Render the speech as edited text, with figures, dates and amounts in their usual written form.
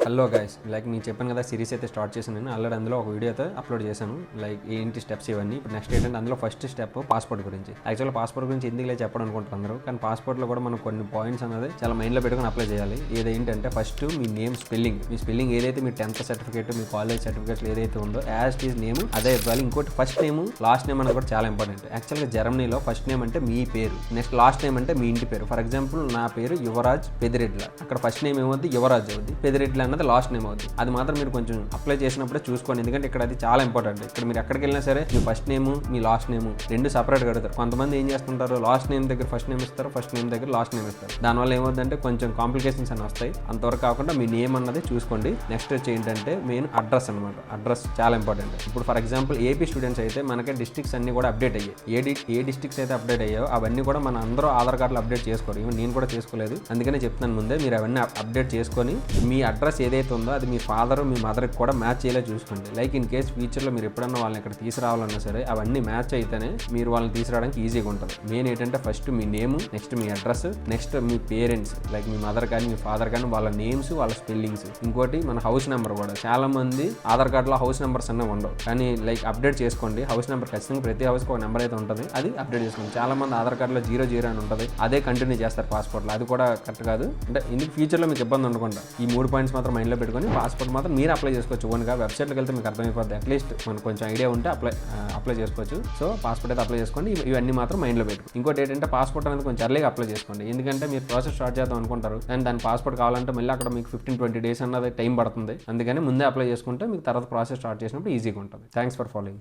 Hello guys, like నేను చెప్పాను కదా సిరీస్ అయితే స్టార్ట్ చేశాను. నేను ఆల్రెడీ అందులో ఒక వీడియో అయితే అప్లోడ్ చేశాను. లైక్ ఏంటి స్టెప్స్ ఇవన్నీ. ఇప్పుడు నెక్స్ట్ ఏంటంటే అందులో ఫస్ట్ స్టెప్ పాస్పోర్ట్ గురించి. యాక్చువల్గా పాస్పోర్ట్ గురించి ఎందుకులే చెప్పడం అనుకుంటారు అందరూ, కానీ పాస్పోర్ట్లో కూడా మనం కొన్ని పాయింట్స్ అనేది చాలా మైండ్లో పెట్టుకుని అప్లై చేయాలి. ఏదేంటంటే ఫస్ట్ మీ నేమ్ స్పెల్లింగ్, మీ స్పెల్లింగ్ ఏదైతే మీ 10th సర్టిఫికేట్, మీ కాలేజ్ సర్టిఫికేట్స్ ఏదైతే ఉందో యాజ్ ఈజ్ నేమ్ అదే ఇవ్వాలి. ఇంకోటి ఫస్ట్ నేమ్ లాస్ట్ నేమ్ అనేది కూడా చాలా ఇంపార్టెంట్. యాక్చువల్గా జర్మనీలో ఫస్ట్ నేమ్ అంటే మీ పేరు, నెక్స్ట్ లాస్ట్ నేమ్ అంటే మీ ఇంటి పేరు. ఫర్ ఎగ్జాంపుల్ నా పేరు యువరాజ్ పెదిరెడ్ల, అక్కడ ఫస్ట్ నేమ్ ఏమవుద్ది యువరాజ్ అవుద్ది, పెదిరెడ్ల అన్నది లాస్ట్ నేమ్ అవుద్ది. అది మాత్రం మీరు కొంచెం అప్లై చేసినప్పుడే చూసుకోండి, ఎందుకంటే ఇక్కడ అది చాలా ఇంపార్టెంట్. ఇక్కడ మీరు ఎక్కడికి వెళ్ళినా సరే మీ ఫస్ట్ నేమ్ మీ లాస్ట్ నేమ్ రెండు సపరేట్ కడతారు. కొంతమంది ఏం చేస్తుంటారు, లాస్ట్ నేమ్ దగ్గర ఫస్ట్ నేమ్ ఇస్తారు, ఫస్ట్ నేమ్ దగ్గర లాస్ట్ నేమ్ ఇస్తారు. దానివల్ల ఏమవుతుందంటే కొంచెం కాంప్లికేషన్స్ అని వస్తాయి. అంతవరకు కాకుండా మీ నేమ్ అన్నది చూసుకోండి. నెక్స్ట్ వచ్చి ఏంటంటే మెయిన్ అడ్రస్ అనమాట. అడ్రస్ చాలా ఇంపార్టెంట్. ఇప్పుడు ఫర్ ఎగ్జాంపుల్ ఏపీ స్టూడెంట్స్ అయితే మనకి డిస్ట్రిక్ట్స్ అన్ని కూడా అప్డేట్ అయ్యాయి. ఏ డిస్ట్రిక్ట్స్ అయితే అప్డేట్ అయ్యాయో అవన్నీ కూడా మన అందరూ ఆధార్ కార్డులో అప్డేట్ చేసుకోరు. ఈవెన్ నేను కూడా చేసుకోలేదు, అందుకనే చెప్తున్నాను ముందే మీరు అవన్నీ అప్డేట్ చేసుకొని మీ అడ్రస్ ఏదైతే ఉందో అది మీ ఫాదర్ మీ మదర్కి కూడా మ్యాచ్ అయ్యేలా చూసుకోండి. లైక్ ఇన్ కేస్ ఫ్యూచర్లో మీరు ఎప్పుడన్నా వాళ్ళని ఇక్కడ తీసుకురావాలన్నా సరే అవన్నీ మ్యాచ్ అయితేనే మీరు వాళ్ళని తీసుకురావడానికి ఈజీగా ఉంటుంది. మెయిన్ ఏంటంటే ఫస్ట్ మీ నేమ్, నెక్స్ట్ మీ అడ్రస్, నెక్స్ట్ మీ పేరెంట్స్ లైక్ మీ మదర్ కానీ మీ ఫాదర్ కానీ వాళ్ళ నేమ్స్ వాళ్ళ స్పెల్లింగ్స్. ఇంకోటి మన హౌస్ నెంబర్ కూడా. చాలా మంది ఆధార్ కార్డులో హౌస్ నెంబర్స్ అన్నీ ఉండవు, కానీ లైక్ అప్డేట్ చేసుకోండి. హౌస్ నెంబర్ ఖచ్చితంగా ప్రతి హౌస్కి ఒక నెంబర్ అయితే ఉంటుంది, అది అప్డేట్ చేసుకోండి. చాలా మంది ఆధార్ కార్డులో 00 అని ఉంటుంది, అదే కంటిన్యూ చేస్తారు పాస్పోర్ట్లో. అది కూడా కరెక్ట్ కాదు. అంటే ఇందుకు ఫ్యూచర్లో మీకు ఇబ్బంది ఉండకుండా ఈ 3 పాయింట్స్ మాత్రం మైండ్లో పెట్టుకొని పాస్పోర్ట్ మాత్రం మీరు అప్లై చేసుకోవచ్చు. ఓన్గా వెబ్సైట్కి వెళ్తే మీకు అర్థమైపోద్ది. అట్లీస్ట్ మనకు కొంచెం ఐడియా ఉంటే అప్లై చేసుకోవచ్చు. సో పాస్పోర్ట్ అయితే అప్లై చేసుకోండి. ఇవన్నీ మాత్రం మైండ్లో పెట్టు. ఇంకోటి ఏంటంటే పాస్పోర్ట్ అనేది కొంచెం ఎర్లీగా అప్లై చేసుకోండి, ఎందుకంటే మీరు ప్రాసెస్ స్టార్ట్ చేద్దాం అనుకుంటారు అండ్ దాని పాస్పోర్ట్ కావాలంటే మళ్ళీ అక్కడ మీకు 15-20 డేస్ అన్నది టైం పడుతుంది. అందుకని ముందే అప్లై చేసుకుంటే మీకు తర్వాత ప్రాసెస్ స్టార్ట్ చేసినప్పుడు ఈజీగా ఉంటుంది. Thanks for following.